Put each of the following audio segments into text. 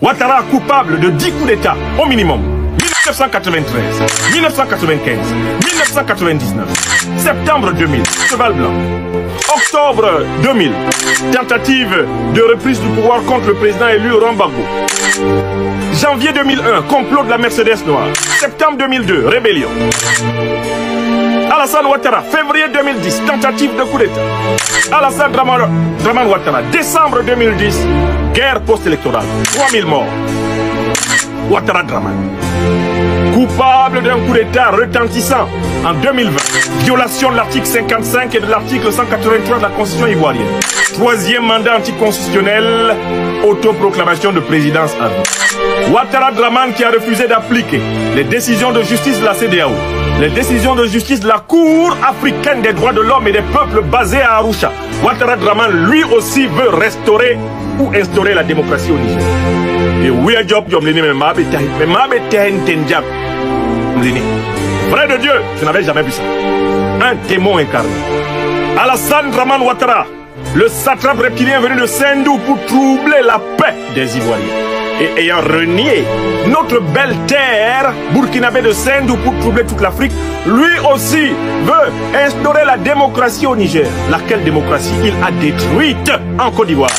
Ouattara coupable de 10 coups d'État au minimum. 1993, 1995, 1999, septembre 2000, cheval blanc. Octobre 2000, tentative de reprise du pouvoir contre le président élu Laurent Gbagbo. Janvier 2001, complot de la Mercedes noire. Septembre 2002, rébellion. Alassane Ouattara, février 2010, tentative de coup d'État. Alassane Draman Ouattara, décembre 2010, guerre post-électorale, 3000 morts. Ouattara Draman, coupable d'un coup d'État retentissant en 2020, violation de l'article 55 et de l'article 183 de la Constitution ivoirienne. Troisième mandat anticonstitutionnel, autoproclamation de présidence à vie. Ouattara Draman qui a refusé d'appliquer les décisions de justice de la CEDEAO, les décisions de justice de la Cour africaine des droits de l'homme et des peuples basée à Arusha. Ouattara Draman lui aussi veut restaurer ou instaurer la démocratie au Niger. Et oui, job, vrai de Dieu, je n'avais jamais vu ça. Un démon incarné. Alassane Draman Ouattara, le satrape reptilien venu de Sendou pour troubler la paix des Ivoiriens. Et ayant renié notre belle terre burkinabé de Sendou pour troubler toute l'Afrique, lui aussi veut instaurer la démocratie au Niger. Laquelle démocratie il a détruite en Côte d'Ivoire.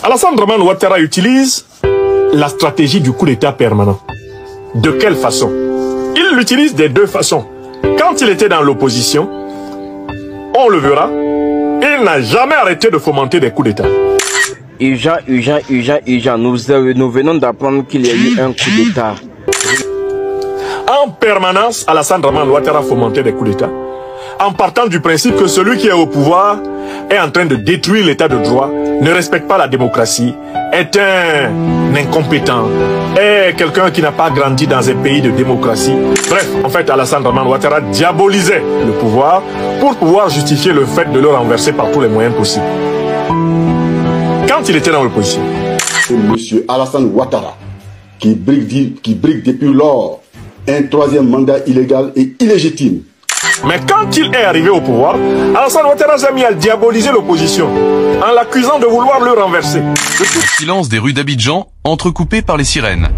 Alassane Draman Ouattara utilise la stratégie du coup d'État permanent. De quelle façon? Il l'utilise de deux façons. Quand il était dans l'opposition, on le verra, il n'a jamais arrêté de fomenter des coups d'État. Urgent, nous venons d'apprendre qu'il y a eu un coup d'État. En permanence, Alassane Draman Ouattara fomentait des coups d'État, en partant du principe que celui qui est au pouvoir est en train de détruire l'état de droit, ne respecte pas la démocratie, est un incompétent, est quelqu'un qui n'a pas grandi dans un pays de démocratie. Bref, en fait, Alassane Draman Ouattara diabolisait le pouvoir pour pouvoir justifier le fait de le renverser par tous les moyens possibles. Quand il était dans l'opposition. Monsieur Alassane Ouattara, qui brigue depuis lors un troisième mandat illégal et illégitime. Mais quand il est arrivé au pouvoir, Alassane Ouattara s'est mis à diaboliser l'opposition, en l'accusant de vouloir le renverser. Le silence des rues d'Abidjan, entrecoupé par les sirènes.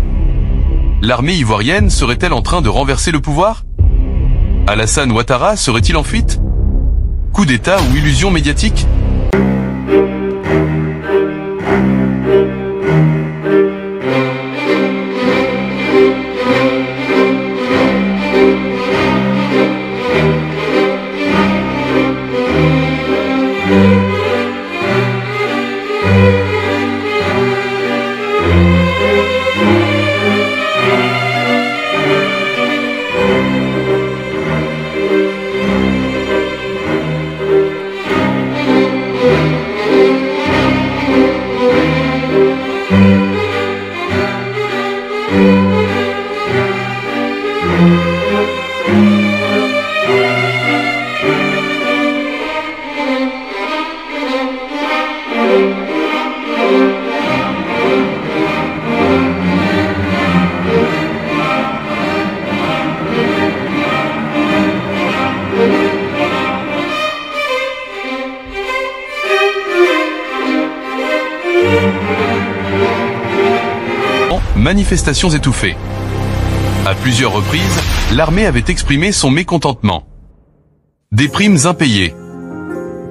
L'armée ivoirienne serait-elle en train de renverser le pouvoir? Alassane Ouattara serait-il en fuite? Coup d'État ou illusion médiatique? Manifestations étouffées. À plusieurs reprises, l'armée avait exprimé son mécontentement. Des primes impayées.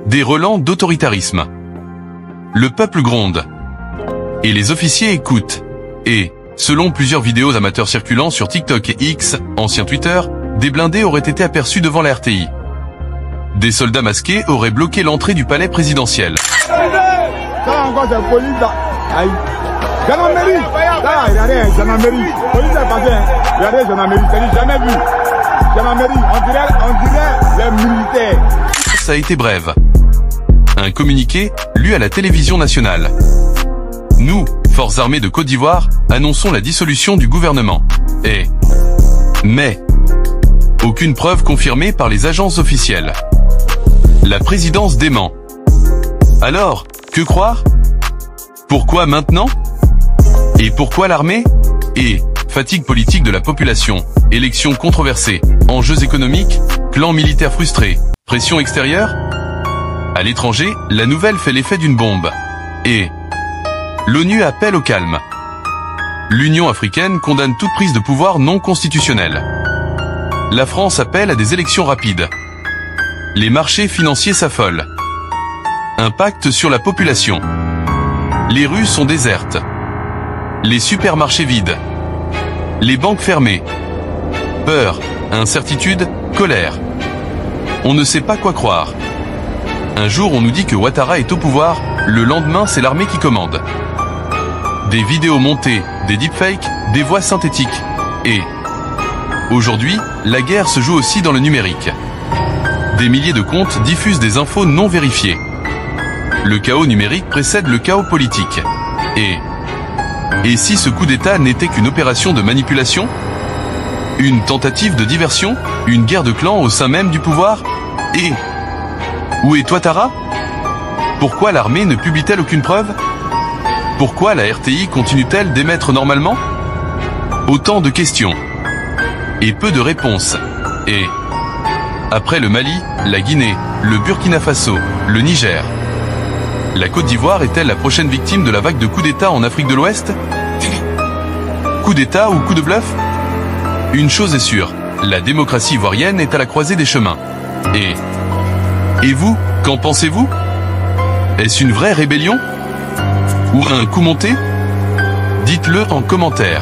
Des relents d'autoritarisme. Le peuple gronde. Et les officiers écoutent. Et, selon plusieurs vidéos amateurs circulant sur TikTok et X, ancien Twitter, des blindés auraient été aperçus devant la RTI. Des soldats masqués auraient bloqué l'entrée du palais présidentiel. Ça a été brève. Un communiqué, lu à la télévision nationale. Nous, Forces armées de Côte d'Ivoire, annonçons la dissolution du gouvernement. Mais, aucune preuve confirmée par les agences officielles. La présidence dément. Alors, que croire? Pourquoi maintenant? Et pourquoi l'armée? Et fatigue politique de la population, élections controversées, enjeux économiques, clan militaire frustré, pression extérieure? À l'étranger, la nouvelle fait l'effet d'une bombe. Et l'ONU appelle au calme. L'Union africaine condamne toute prise de pouvoir non constitutionnelle. La France appelle à des élections rapides. Les marchés financiers s'affolent. Impact sur la population. Les rues sont désertes. Les supermarchés vides. Les banques fermées. Peur, incertitude, colère. On ne sait pas quoi croire. Un jour on nous dit que Ouattara est au pouvoir, le lendemain c'est l'armée qui commande. Des vidéos montées, des deepfakes, des voix synthétiques. Et aujourd'hui, la guerre se joue aussi dans le numérique. Des milliers de comptes diffusent des infos non vérifiées. Le chaos numérique précède le chaos politique. Et si ce coup d'État n'était qu'une opération de manipulation? Une tentative de diversion? Une guerre de clans au sein même du pouvoir? Et où est Ouattara? Pourquoi l'armée ne publie-t-elle aucune preuve? Pourquoi la RTI continue-t-elle d'émettre normalement? Autant de questions. Et peu de réponses. Et après le Mali, la Guinée, le Burkina Faso, le Niger. La Côte d'Ivoire est-elle la prochaine victime de la vague de coups d'État en Afrique de l'Ouest? Coup d'État ou coup de bluff? Une chose est sûre, la démocratie ivoirienne est à la croisée des chemins. Et vous, qu'en pensez-vous? Est-ce une vraie rébellion? Ou un coup monté? Dites-le en commentaire.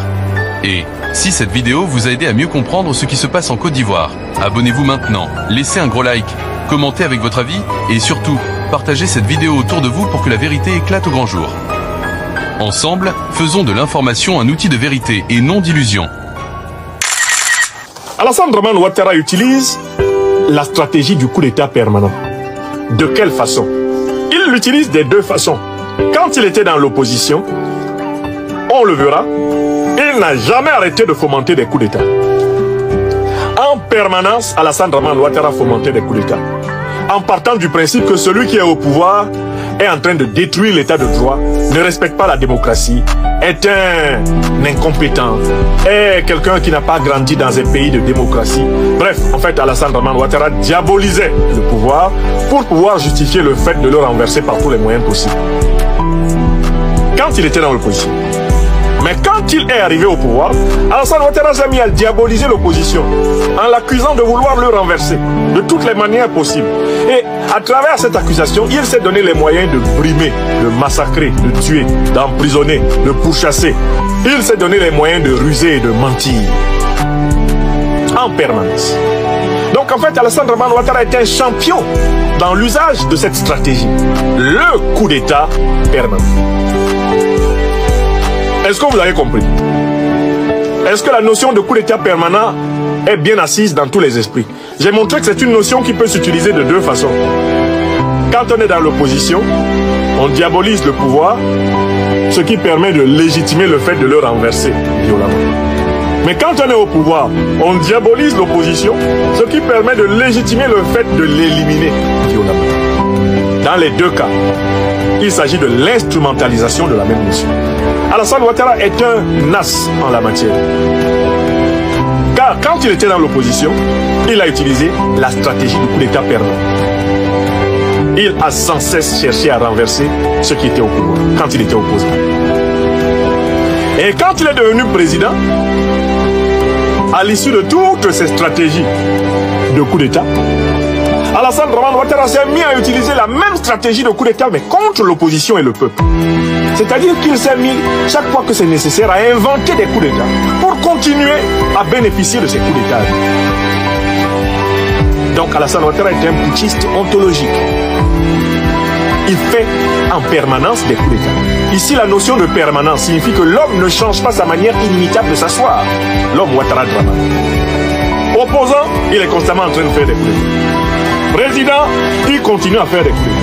Et si cette vidéo vous a aidé à mieux comprendre ce qui se passe en Côte d'Ivoire, abonnez-vous maintenant, laissez un gros like, commentez avec votre avis et surtout, partagez cette vidéo autour de vous pour que la vérité éclate au grand jour. Ensemble, faisons de l'information un outil de vérité et non d'illusion. Alassane Dramane Ouattara utilise la stratégie du coup d'État permanent. De quelle façon? Il l'utilise des deux façons. Quand il était dans l'opposition, on le verra, il n'a jamais arrêté de fomenter des coups d'État. En permanence, Alassane Dramane Ouattara fomentait des coups d'État. En partant du principe que celui qui est au pouvoir est en train de détruire l'état de droit, ne respecte pas la démocratie, est un incompétent, est quelqu'un qui n'a pas grandi dans un pays de démocratie. Bref, en fait, Alassane Dramane Ouattara diabolisait le pouvoir pour pouvoir justifier le fait de le renverser par tous les moyens possibles. Quand il était dans l'opposition. Mais quand il est arrivé au pouvoir, Alassane Ouattara s'est mis à diaboliser l'opposition en l'accusant de vouloir le renverser de toutes les manières possibles. Et à travers cette accusation, il s'est donné les moyens de brimer, de massacrer, de tuer, d'emprisonner, de pourchasser. Il s'est donné les moyens de ruser et de mentir en permanence. Donc en fait, Alassane Dramane Ouattara est un champion dans l'usage de cette stratégie. Le coup d'État permanent. Est-ce que vous avez compris? Est-ce que la notion de coup d'État permanent est bien assise dans tous les esprits? J'ai montré que c'est une notion qui peut s'utiliser de deux façons. Quand on est dans l'opposition, on diabolise le pouvoir, ce qui permet de légitimer le fait de le renverser violemment. Mais quand on est au pouvoir, on diabolise l'opposition, ce qui permet de légitimer le fait de l'éliminer violemment. Dans les deux cas, il s'agit de l'instrumentalisation de la même notion. Alassane Ouattara est un as en la matière. Car quand il était dans l'opposition, il a utilisé la stratégie du coup d'État permanent. Il a sans cesse cherché à renverser ceux qui étaient au pouvoir, quand il était opposant. Et quand il est devenu président, à l'issue de toutes ces stratégies de coup d'État, Alassane Dramane Ouattara s'est mis à utiliser la même stratégie de coup d'État, mais contre l'opposition et le peuple. C'est-à-dire qu'il s'est mis, chaque fois que c'est nécessaire, à inventer des coups d'État pour continuer à bénéficier de ces coups d'État. Donc Alassane Ouattara est un putschiste ontologique. Il fait en permanence des coups d'État. Ici, la notion de permanence signifie que l'homme ne change pas sa manière inimitable de s'asseoir. L'homme Ouattara Dramane. Opposant, il est constamment en train de faire des coups d'État. Président, il continue à faire des coups d'État.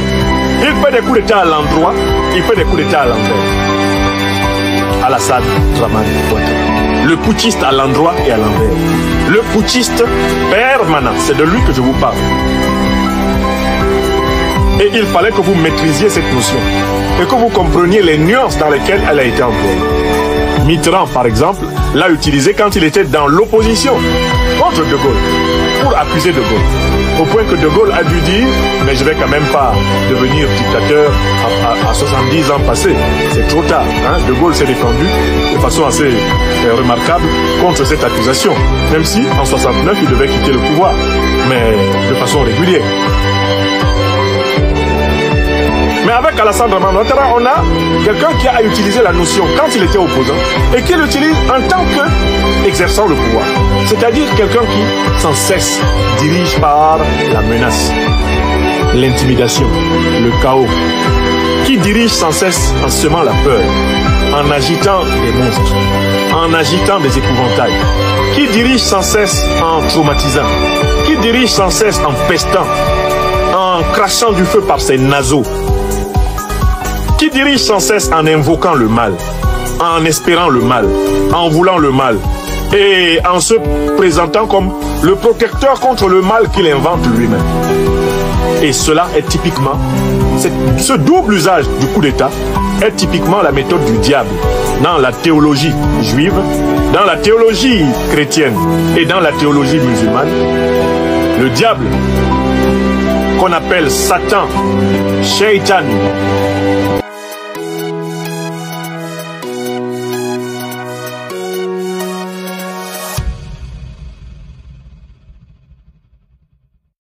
Il fait des coups d'État à l'endroit, il fait des coups d'État à l'envers. Alassane Dramane Ouattara. Le putschiste à l'endroit et à l'envers. Le putschiste permanent, c'est de lui que je vous parle. Et il fallait que vous maîtrisiez cette notion et que vous compreniez les nuances dans lesquelles elle a été employée. Mitterrand, par exemple, l'a utilisé quand il était dans l'opposition. contre De Gaulle, pour accuser De Gaulle. Au point que De Gaulle a dû dire, mais je vais quand même pas devenir dictateur à 70 ans passés. C'est trop tard. Hein? De Gaulle s'est défendu de façon assez remarquable contre cette accusation. Même si, en 69, il devait quitter le pouvoir, mais de façon régulière. Mais avec Alassane Dramane Ouattara, on a quelqu'un qui a utilisé la notion quand il était opposant et qui l'utilise en tant qu'exerçant le pouvoir. C'est-à-dire quelqu'un qui, sans cesse, dirige par la menace, l'intimidation, le chaos, qui dirige sans cesse en semant la peur, en agitant des monstres, en agitant des épouvantails, qui dirige sans cesse en traumatisant, qui dirige sans cesse en pestant, en crachant du feu par ses naseaux, qui dirige sans cesse en invoquant le mal, en espérant le mal, en voulant le mal, et en se présentant comme le protecteur contre le mal qu'il invente lui-même. Et cela est typiquement, ce double usage du coup d'État est typiquement la méthode du diable dans la théologie juive, dans la théologie chrétienne et dans la théologie musulmane. Le diable, qu'on appelle Satan, Shaitan,